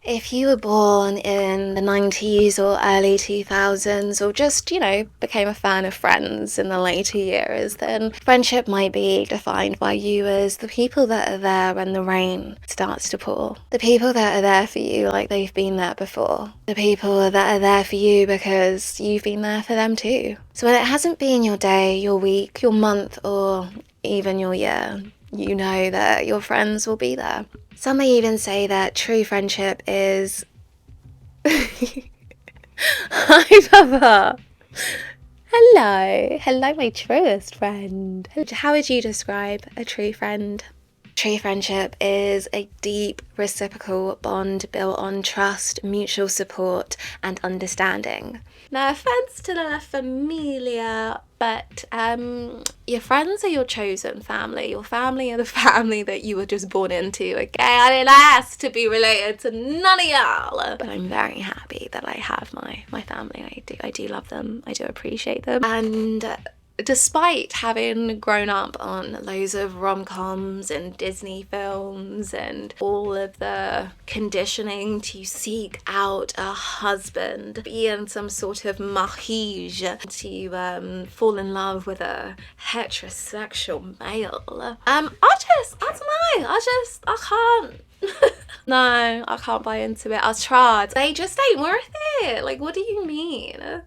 If you were born in the 90s or early 2000s, or just, became a fan of Friends in the later years, then friendship might be defined by you as the people that are there when the rain starts to pour. The people that are there for you like they've been there before. The people that are there for you because you've been there for them too. So when it hasn't been your day, your week, your month, or even your year, you know that your friends will be there. Some may even say that true friendship is... Hi, Papa. Hello, my truest friend. How would you describe a true friend? True friendship is a deep reciprocal bond built on trust, mutual support, and understanding. No offense to La Familia, but your friends are your chosen family. Your family are the family that you were just born into, okay? I didn't ask to be related to none of y'all. But I'm very happy that I have my family. I do love them. I do appreciate them. And despite having grown up on loads of rom-coms and Disney films and all of the conditioning to seek out a husband, be in some sort of mahige to fall in love with a heterosexual male, I don't know, I can't. No, I can't buy into it. I tried. They just ain't worth it. Like, what do you mean?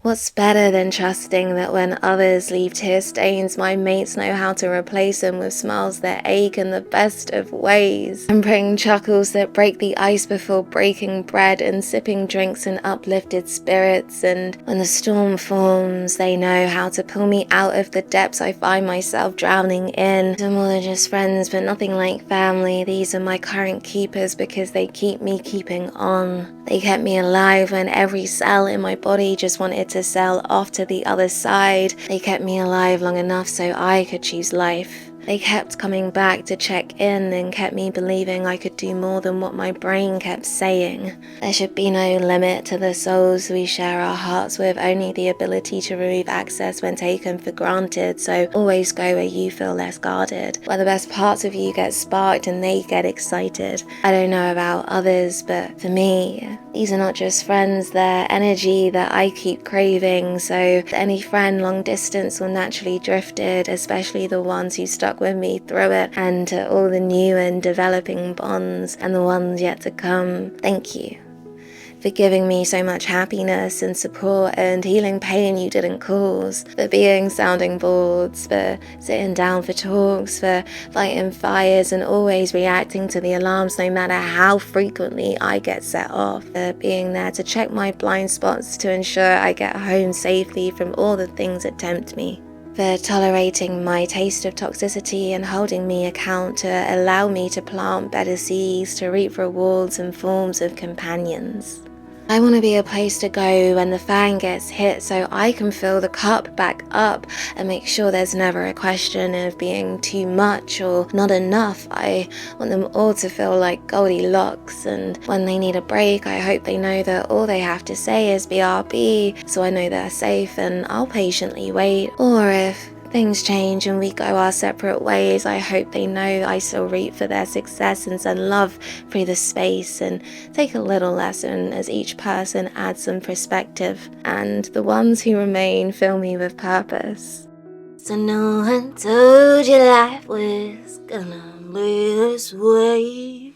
What's better than trusting that when others leave tear stains, my mates know how to replace them with smiles that ache in the best of ways, and bring chuckles that break the ice before breaking bread, and sipping drinks in uplifted spirits, and when the storm forms, they know how to pull me out of the depths I find myself drowning in. They're more than just friends, but nothing like family. These are my current keepers because they keep me keeping on. They kept me alive when every cell in my body just wanted to sell off to the other side. They kept me alive long enough so I could choose life. They kept coming back to check in and kept me believing I could do more than what my brain kept saying. There should be no limit to the souls we share our hearts with, only the ability to remove access when taken for granted, so always go where you feel less guarded, where the best parts of you get sparked and they get excited. I don't know about others, but for me, these are not just friends, they're energy that I keep craving, so any friend long distance or naturally drifted, especially the ones who stuck with me through it, and to all the new and developing bonds and the ones yet to come, thank you for giving me so much happiness and support and healing pain you didn't cause, for being sounding boards, for sitting down for talks, for fighting fires and always reacting to the alarms no matter how frequently I get set off, for being there to check my blind spots to ensure I get home safely from all the things that tempt me, for tolerating my taste of toxicity and holding me account to allow me to plant better seeds to reap rewards in forms of companions. I want to be a place to go when the fan gets hit so I can fill the cup back up and make sure there's never a question of being too much or not enough. I want them all to feel like Goldilocks, and when they need a break, I hope they know that all they have to say is BRB, so I know they're safe and I'll patiently wait. Or if things change and we go our separate ways, I hope they know I still root for their success and send love through the space and take a little lesson as each person adds some perspective, and the ones who remain fill me with purpose. So no one told you life was gonna be this way.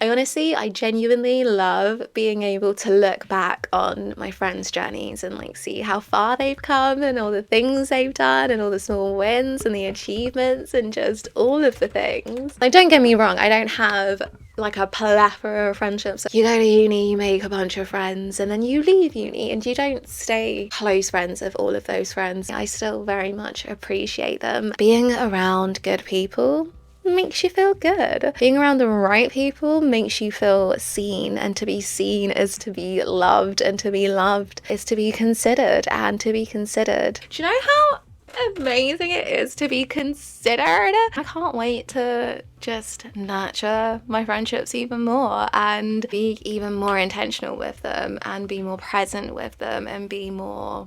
I genuinely love being able to look back on my friends' journeys and see how far they've come and all the things they've done and all the small wins and the achievements and just all of the things. Don't get me wrong, I don't have a plethora of friendships. You go to uni, you make a bunch of friends, and then you leave uni and you don't stay close friends with all of those friends. I still very much appreciate them. Being around good people makes you feel good. Being around the right people makes you feel seen, and to be seen is to be loved, and to be loved is to be considered, and to be considered. Do you know how amazing it is to be considered? I can't wait to just nurture my friendships even more and be even more intentional with them and be more present with them and be more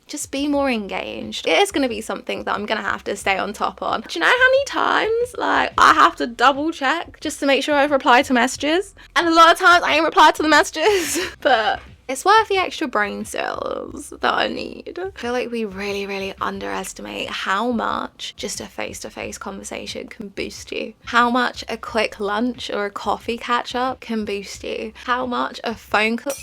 just be more engaged. It is going to be something that I'm going to have to stay on top on. Do you know how many times like I have to double check just to make sure I've replied to messages? And a lot of times I ain't replied to the messages. But it's worth the extra brain cells that I need. I feel like we really underestimate how much just a face-to-face conversation can boost you. How much a quick lunch or a coffee catch-up can boost you. How much a phone call...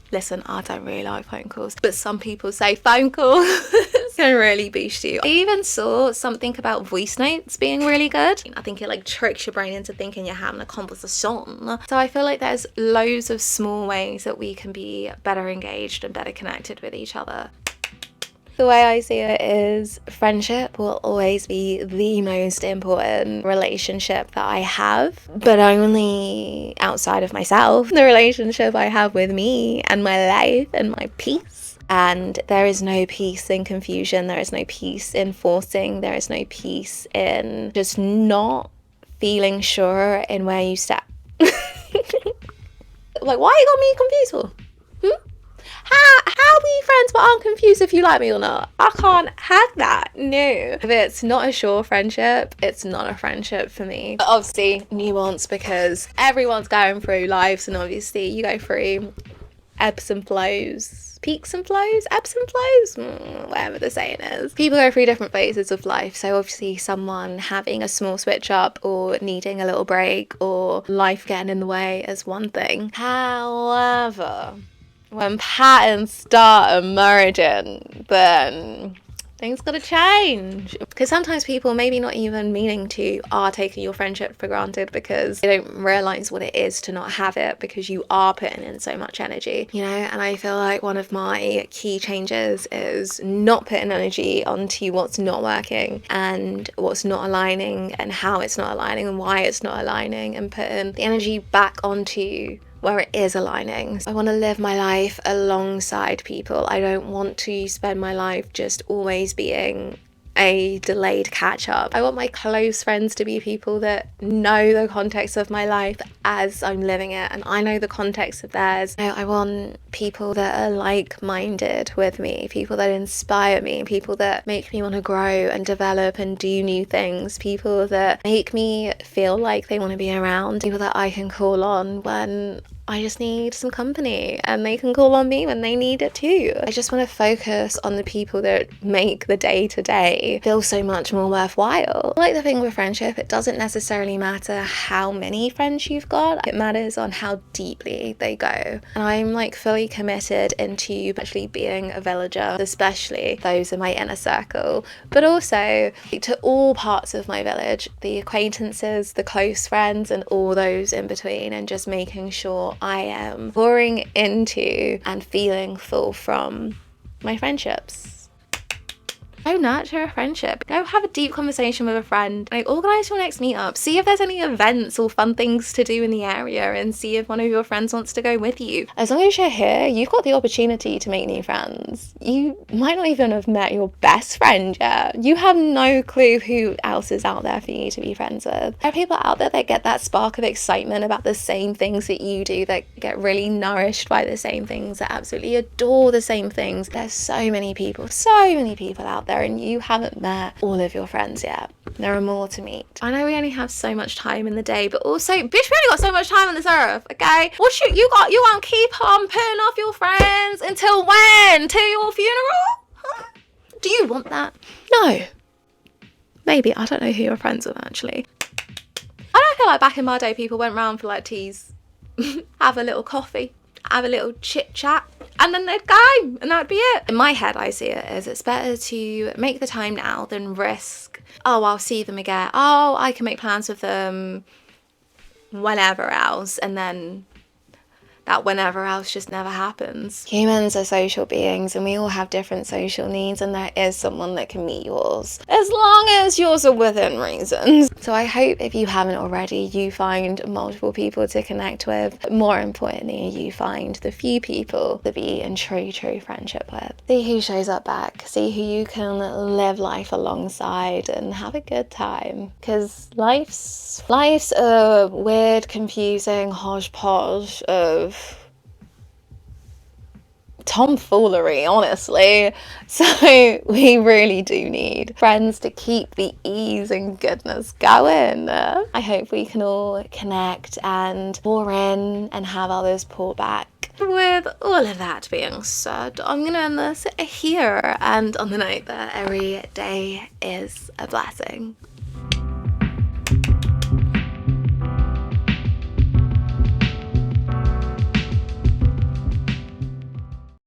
Listen, I don't really like phone calls, but some people say phone calls can really boost you. I even saw something about voice notes being really good. I think it like tricks your brain into thinking you're having a conversation. So I feel like there's loads of small ways that we can be better engaged and better connected with each other. The way I see it is friendship will always be the most important relationship that I have, but only outside of myself. The relationship I have with me and my life and my peace. And there is no peace in confusion. There is no peace in forcing. There is no peace in just not feeling sure in where you stand. Like, why you got me confused for? How are we friends but I'm confused if you like me or not? I can't have that. No. If it's not a sure friendship, it's not a friendship for me. But obviously, nuance, because everyone's going through lives, and obviously you go through ebbs and flows, peaks and flows, ebbs and flows, whatever the saying is. People go through different phases of life, so obviously someone having a small switch up or needing a little break or life getting in the way is one thing. However, when patterns start emerging, then things gotta change. Because sometimes people, maybe not even meaning to, are taking your friendship for granted because they don't realise what it is to not have it, because you are putting in so much energy, you know. And I feel like one of my key changes is not putting energy onto what's not working and what's not aligning and how it's not aligning and why it's not aligning, and putting the energy back onto where it is aligning. I want to live my life alongside people. I don't want to spend my life just always being a delayed catch up. I want my close friends to be people that know the context of my life as I'm living it, and I know the context of theirs. I want people that are like-minded with me, people that inspire me, people that make me want to grow and develop and do new things, people that make me feel like they want to be around, people that I can call on when I just need some company, and they can call on me when they need it too. I just want to focus on the people that make the day-to-day feel so much more worthwhile. Like the thing with friendship, it doesn't necessarily matter how many friends you've got, it matters on how deeply they go. And I'm like fully committed into actually being a villager, especially those in my inner circle, but also to all parts of my village, the acquaintances, the close friends, and all those in between, and just making sure I am pouring into and feeling full from my friendships. Go nurture a friendship. Go have a deep conversation with a friend. Like, organise your next meetup. See if there's any events or fun things to do in the area, and see if one of your friends wants to go with you. As long as you're here, you've got the opportunity to make new friends. You might not even have met your best friend yet. You have no clue who else is out there for you to be friends with. There are people out there that get that spark of excitement about the same things that you do, that get really nourished by the same things, that absolutely adore the same things. There's so many people out there, and you haven't met all of your friends yet. There are more to meet. I know we only have so much time in the day, but also, bitch, we only got so much time on this earth, okay? What shit you won't keep on putting off your friends until when? Till your funeral? Huh? Do you want that? No. Maybe. I don't know who you're friends with, actually. I don't feel like back in my day people went round for like teas, have a little coffee, have a little chit chat, and then they'd go, and that'd be it. In my head, I see it as it's better to make the time now than risk, oh, I'll see them again, oh, I can make plans with them whenever else, and then that whenever else just never happens. Humans are social beings, and we all have different social needs, and there is someone that can meet yours, as long as yours are within reason. So I hope, if you haven't already, you find multiple people to connect with. More importantly, you find the few people to be in true friendship with. See who shows up back, see who you can live life alongside and have a good time. Because life's a weird, confusing hodgepodge of tomfoolery, honestly. So we really do need friends to keep the ease and goodness going. I hope we can all connect and pour in and have others pour back. With all of that being said, I'm gonna end this here and on the note that every day is a blessing.